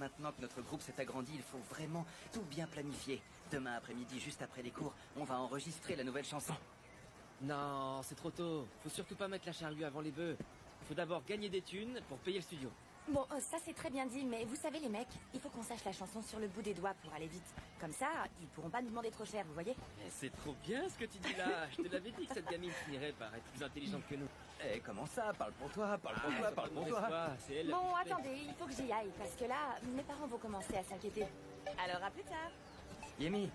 Maintenant que notre groupe s'est agrandi, il faut vraiment tout bien planifier. Demain après-midi, juste après les cours, on va enregistrer la nouvelle chanson. Non, c'est trop tôt. Faut surtout pas mettre la charrue avant les bœufs. Faut d'abord gagner des thunes pour payer le studio. Bon, ça c'est très bien dit, mais vous savez les mecs, il faut qu'on sache la chanson sur le bout des doigts pour aller vite. Comme ça, ils pourront pas nous demander trop cher, vous voyez? Mais c'est trop bien ce que tu dis là. Je te l'avais dit que cette gamine finirait par être plus intelligente que nous. Eh, comment ça? Parle pour toi, parle pour toi, parle pour toi. C'est elle. Bon, attendez, il faut que j'y aille, parce que là, mes parents vont commencer à s'inquiéter. Alors à plus tard. Yemi,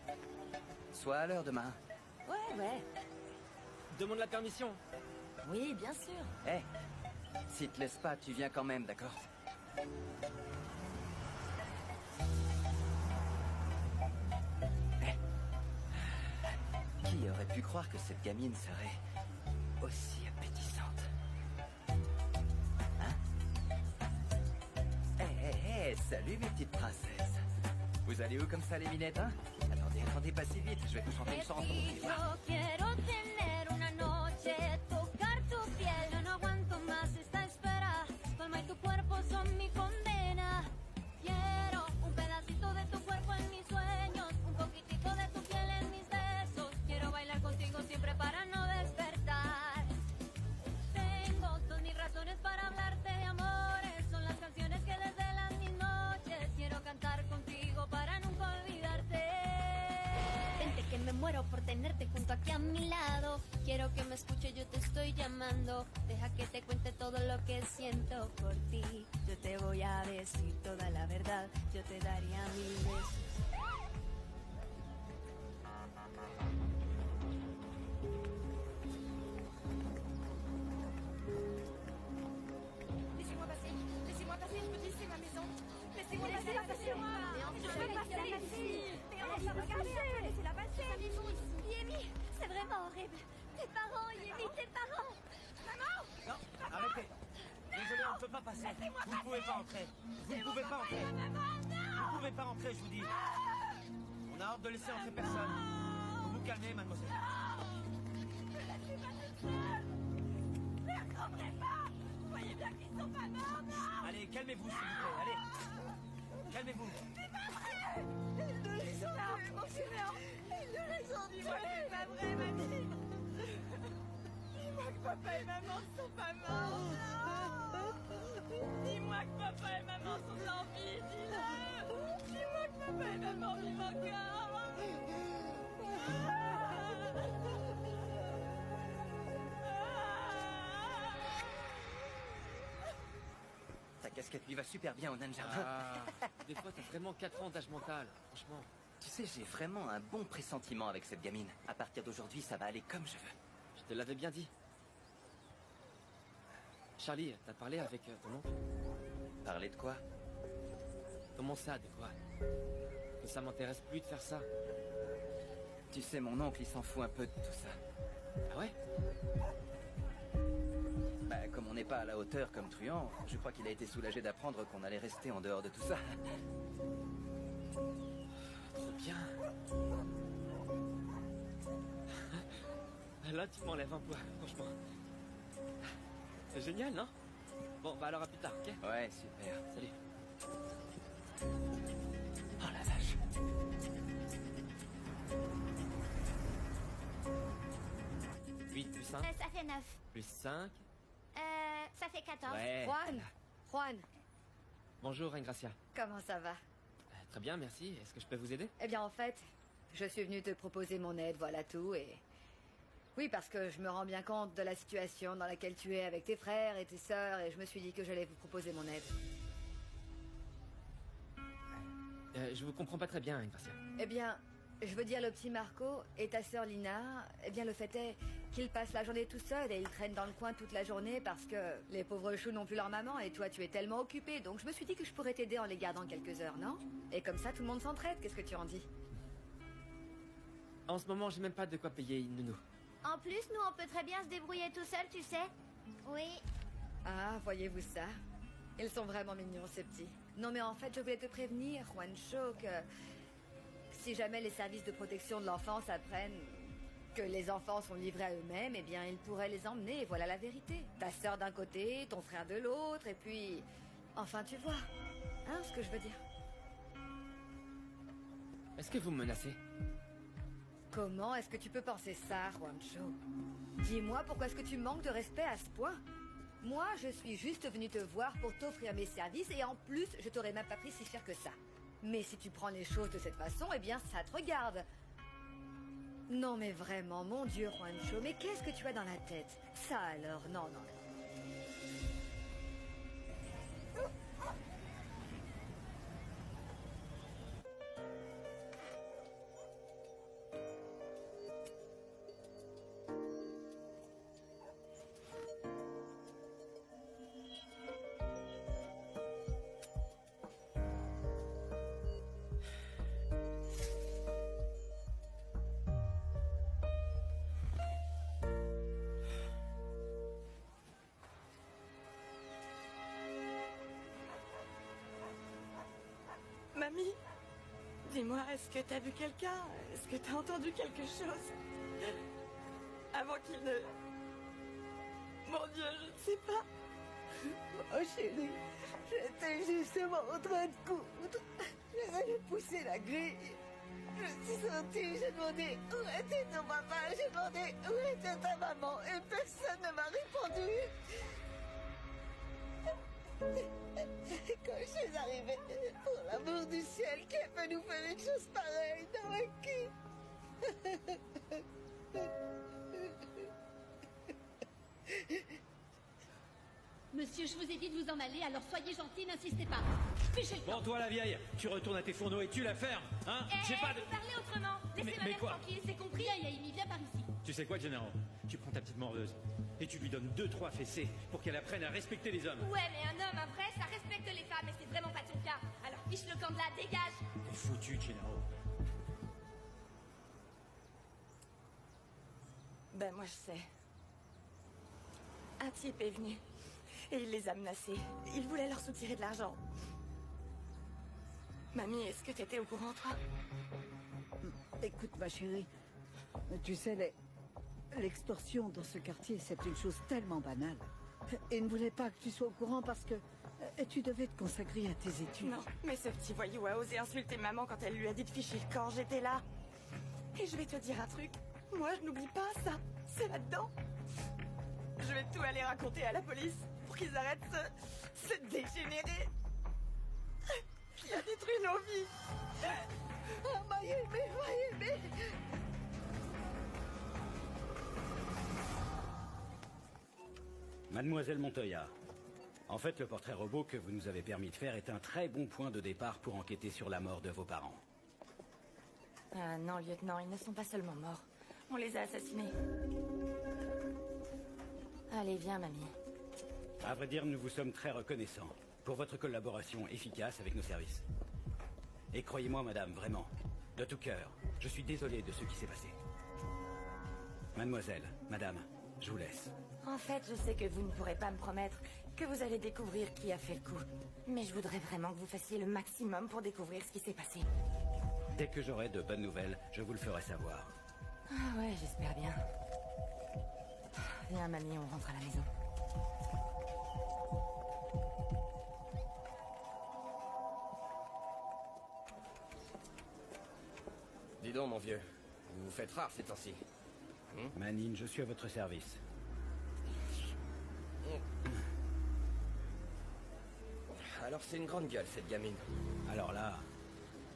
sois à l'heure demain. Ouais. Demande la permission. Oui, bien sûr. Eh, si te laisse pas, tu viens quand même, d'accord? Qui aurait pu croire que cette gamine serait aussi appétissante? Hein? Eh, salut mes petites princesses. Vous allez où comme ça les minettes, hein? Attendez, pas si vite, je vais vous chanter une chanson. tu vois. Yo quiero tener una noche, tocar tu piel, yo no aguanto más esta espera. Tu alma y tu cuerpo son mi condena. Quiero un pedacito de tu cuerpo en mis sueños, un poquitico de tu piel en mis besos. Quiero bailar contigo siempre para no despertar. Tengo todas mis razones para hablarte de amores, son las canciones que desvelan mis noches. Quiero cantar contigo para nunca olvidarte. Vente que me muero por tenerte junto aquí a mi lado. Quiero que me escuche, yo te estoy llamando. Deja que te cuente todo lo que siento por ti. Yo te voy a decir toda la verdad. Yo te daría 1000 besos. Laissez-moi passer, je peux te laisser ma maison. Laissez-moi passer. Mais enfin, je vais passer ici. Mais enfin, regardez, laissez-la passer. Yemi, c'est vraiment horrible. Tes parents, Yemi, tes parents. Maman! Non, arrêtez. Désolé, on ne peut pas passer. Vous ne pouvez pas entrer. Vous ne pouvez pas entrer. Vous ne pouvez pas entrer, je vous dis. On a ordre de laisser entrer personne. Vous vous calmez, mademoiselle. Ne recomprez pas! Vous voyez bien qu'ils sont pas morts, non! Allez, calmez-vous, s'il vous plaît. Allez. Calmez-vous. C'est pas vrai! Ils ne les ont tués, mon Seigneur! Ils ne les ont tués! Dis-moi que c'est pas vrai, mamie! Dis-moi que papa et maman sont pas morts, non! Dis-moi que papa et maman sont en vie, dis-le! Dis-moi que papa et maman vivent encore! Ta casquette lui va super bien au nain de jardin. Ah, des fois t'as vraiment 4 ans d'âge mental, franchement. Tu sais, j'ai vraiment un bon pressentiment avec cette gamine. À partir d'aujourd'hui, ça va aller comme je veux. Je te l'avais bien dit. Charlie, t'as parlé avec ton oncle? Parler de quoi? Comment ça, de quoi? Que ça m'intéresse plus de faire ça. Tu sais, mon oncle, il s'en fout un peu de tout ça. Ah ouais? Bah, comme on n'est pas à la hauteur comme Truand, je crois qu'il a été soulagé d'apprendre qu'on allait rester en dehors de tout ça. Trop bien. Là, tu m'enlèves un poids, franchement. C'est génial, non? Bon, bah alors à plus tard, ok? Ouais, super. Salut. Oh la vache. Huit plus 5, Ça fait 9. plus 5. Ça fait 14. Ouais. Juan, Bonjour, Ingracia. comment ça va? Très bien, merci. Est-ce que je peux vous aider? Eh bien, en fait, je suis venue te proposer mon aide, voilà tout, et... Oui, parce que je me rends bien compte de la situation dans laquelle tu es avec tes frères et tes sœurs, et je me suis dit que j'allais vous proposer mon aide. Je vous comprends pas très bien, Ingracia. Eh bien, je veux dire, le petit Marco et ta sœur Lina, eh bien, le fait est qu'ils passent la journée tout seuls et ils traînent dans le coin toute la journée parce que les pauvres choux n'ont plus leur maman et toi, tu es tellement occupé. Donc, je me suis dit que je pourrais t'aider en les gardant quelques heures, non? Et comme ça, tout le monde s'entraide. Qu'est-ce que tu en dis? En ce moment, j'ai même pas de quoi payer une nounou. En plus, nous, on peut très bien se débrouiller tout seul, tu sais. Oui. Ah, voyez-vous ça? Ils sont vraiment mignons, ces petits. Non, mais en fait, je voulais te prévenir, Juancho, que... si jamais les services de protection de l'enfance apprennent que les enfants sont livrés à eux-mêmes, eh bien, ils pourraient les emmener, et voilà la vérité. Ta sœur d'un côté, ton frère de l'autre, et puis... Enfin, tu vois. Hein, ce que je veux dire. Est-ce que vous me menacez? Comment est-ce que tu peux penser ça, Juancho? Dis-moi, pourquoi est-ce que tu manques de respect à ce point? Moi, je suis juste venue te voir pour t'offrir mes services et en plus, je t'aurais même pas pris si cher que ça. Mais si tu prends les choses de cette façon, eh bien, ça te regarde. Non mais vraiment, mon Dieu, Juancho, mais qu'est-ce que tu as dans la tête? Ça alors, non, non. Mamie, dis-moi, est-ce que t'as vu quelqu'un? Est-ce que t'as entendu quelque chose? Avant qu'il ne... Mon Dieu, je ne sais pas. Oh chérie, j'étais justement en train de coudre. J'avais poussé la grille. Je suis sortie, j'ai demandé où était ton papa, j'ai demandé où était ta maman et personne ne m'a répondu. Quand je suis arrivée, pour l'amour du ciel, qui peut nous faire une chose pareille, qui? Monsieur, je vous ai dit de vous en aller, alors soyez gentil, n'insistez pas. Fichez le camp. Bon, toi la vieille, tu retournes à tes fourneaux et tu la fermes, hein? J'ai pas de... Vous parlez autrement. Laissez Mais madame quoi? tranquille, c'est compris. Amy, viens par ici. Tu sais quoi, Gennaro? Tu prends ta petite morveuse et tu lui donnes 2-3 fessées pour qu'elle apprenne à respecter les hommes. Ouais, mais un homme, un vrai, ça respecte les femmes, et c'est vraiment pas ton cas. Alors fiche le camp de là, dégage. T'es foutu, Gennaro. Ben moi je sais. Un type est venu et il les a menacés. Il voulait leur soutirer de l'argent. Mamie, est-ce que t'étais au courant, toi? Écoute, ma chérie, tu sais, l'extorsion dans ce quartier, c'est une chose tellement banale. Et ne voulait pas que tu sois au courant parce que tu devais te consacrer à tes études. Non, mais ce petit voyou a osé insulter maman quand elle lui a dit de ficher le camp. J'étais là. Et je vais te dire un truc. Moi, je n'oublie pas ça. C'est là-dedans. Je vais tout aller raconter à la police pour qu'ils arrêtent ce dégénéré qui a détruit nos vies. Ah, Miami. Mademoiselle Montoya, en fait, le portrait robot que vous nous avez permis de faire est un très bon point de départ pour enquêter sur la mort de vos parents. Ah non, lieutenant, ils ne sont pas seulement morts. On les a assassinés. Allez, viens, mamie. À vrai dire, nous vous sommes très reconnaissants pour votre collaboration efficace avec nos services. Et croyez-moi, madame, vraiment, de tout cœur, je suis désolé de ce qui s'est passé. Mademoiselle, madame, je vous laisse. En fait, je sais que vous ne pourrez pas me promettre que vous allez découvrir qui a fait le coup. Mais je voudrais vraiment que vous fassiez le maximum pour découvrir ce qui s'est passé. Dès que j'aurai de bonnes nouvelles, je vous le ferai savoir. Ah ouais, j'espère bien. Viens, mamie, on rentre à la maison. Dis donc, mon vieux, vous vous faites rare ces temps-ci. Manine, je suis à votre service. Alors c'est une grande gueule, cette gamine. Alors là,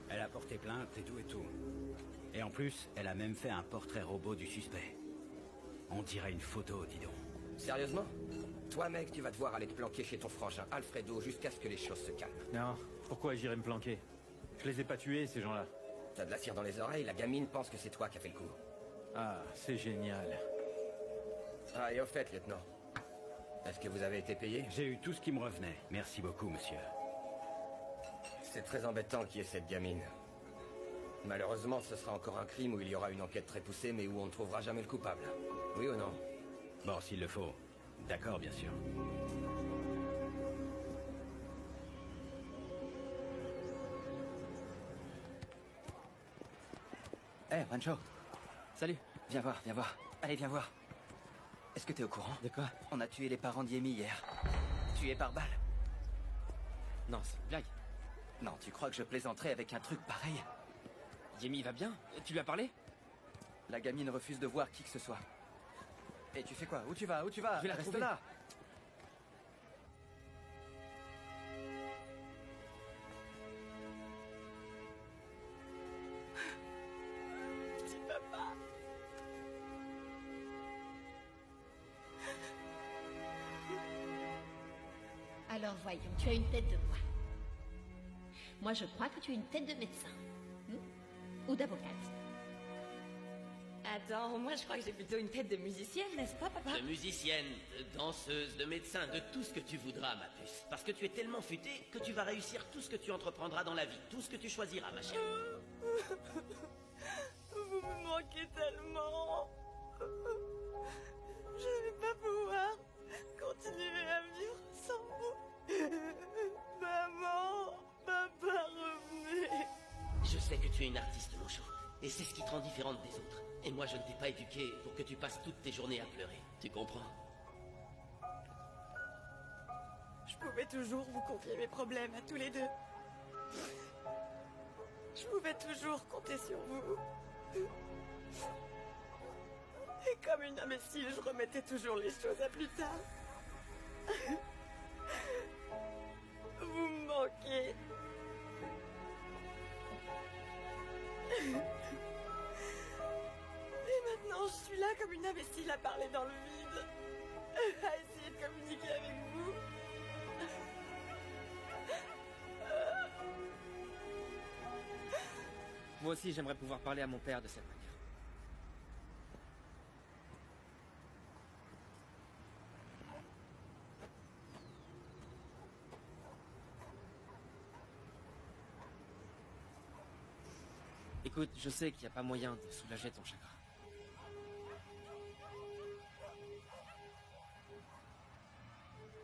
elle a porté plainte et tout et tout. Et en plus, elle a même fait un portrait robot du suspect. On dirait une photo, dis donc. Sérieusement? Toi, mec, tu vas devoir aller te planquer chez ton frangin Alfredo jusqu'à ce que les choses se calment. Non, pourquoi j'irais me planquer? Je les ai pas tués, ces gens-là. T'as de la cire dans les oreilles, la gamine pense que c'est toi qui as fait le coup. Ah, c'est génial. Ah, et au fait, lieutenant, est-ce que vous avez été payé? J'ai eu tout ce qui me revenait. Merci beaucoup, monsieur. C'est très embêtant qu'il y ait cette gamine. Malheureusement, ce sera encore un crime où il y aura une enquête très poussée, mais où on ne trouvera jamais le coupable. Oui ou non? Bon, s'il le faut. D'accord, bien sûr. Hé, Rancho, Salut. viens voir, viens voir. Allez, viens voir. Est-ce que t'es au courant? De quoi? On a tué les parents d'Yemi hier. Tués par balle. Non, c'est une blague. Non, tu crois que je plaisanterais avec un truc pareil? Yemi va bien? Tu lui as parlé? La gamine refuse de voir qui que ce soit. Et tu fais quoi? Où tu vas? Où tu vas? Je vais la Reste retrouver. là. Petit papa. Alors voyons, tu as une tête de quoi? Moi je crois que tu as une tête de médecin. Ou d'avocate. Attends, moi je crois que j'ai plutôt une tête de musicienne, n'est-ce pas, papa? De musicienne, de danseuse, de médecin, de tout ce que tu voudras, ma puce. Parce que tu es tellement futée que tu vas réussir tout ce que tu entreprendras dans la vie, tout ce que tu choisiras, ma chérie. Vous me manquez tellement. Je ne vais pas pouvoir continuer à vivre sans vous. Maman, papa, revenez. Je sais que tu es une artiste, mon chou. Et c'est ce qui te rend différente des autres. Et moi, je ne t'ai pas éduqué pour que tu passes toutes tes journées à pleurer. Tu comprends? Je pouvais toujours vous confier mes problèmes à tous les deux. Je pouvais toujours compter sur vous. Et comme une imbécile, je remettais toujours les choses à plus tard. Vous me manquez. Et maintenant, je suis là comme une imbécile à parler dans le vide. À essayer de communiquer avec vous. Moi aussi, j'aimerais pouvoir parler à mon père de cette manière. Écoute, je sais qu'il n'y a pas moyen de soulager ton chagrin.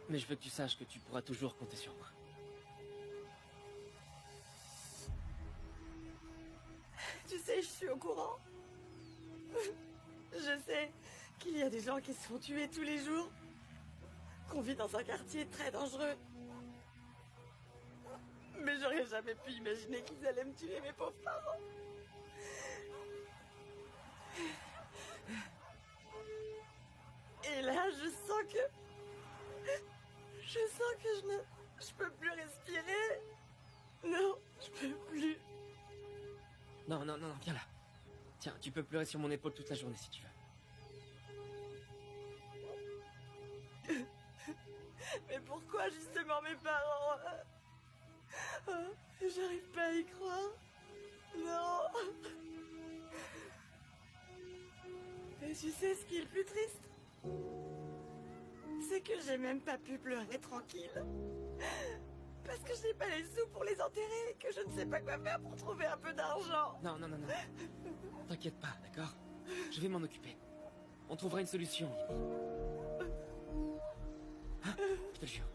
Mais je veux que tu saches que tu pourras toujours compter sur moi. Tu sais, je suis au courant. Je sais qu'il y a des gens qui se font tuer tous les jours. Qu'on vit dans un quartier très dangereux. Mais j'aurais jamais pu imaginer qu'ils allaient me tuer, mes pauvres parents. Et là, je sens que je peux plus respirer. Non, je peux plus. Non, non, non, non, viens là. Tiens, tu peux pleurer sur mon épaule toute la journée si tu veux. Mais pourquoi justement mes parents? J'arrive pas à y croire. Non. Et tu sais ce qui est le plus triste? C'est que j'ai même pas pu pleurer tranquille. Parce que je n'ai pas les sous pour les enterrer et que je ne sais pas quoi faire pour trouver un peu d'argent. Non, non, non, non. T'inquiète pas, d'accord? Je vais m'en occuper. On trouvera une solution, Yemi. Hein? Je te le jure.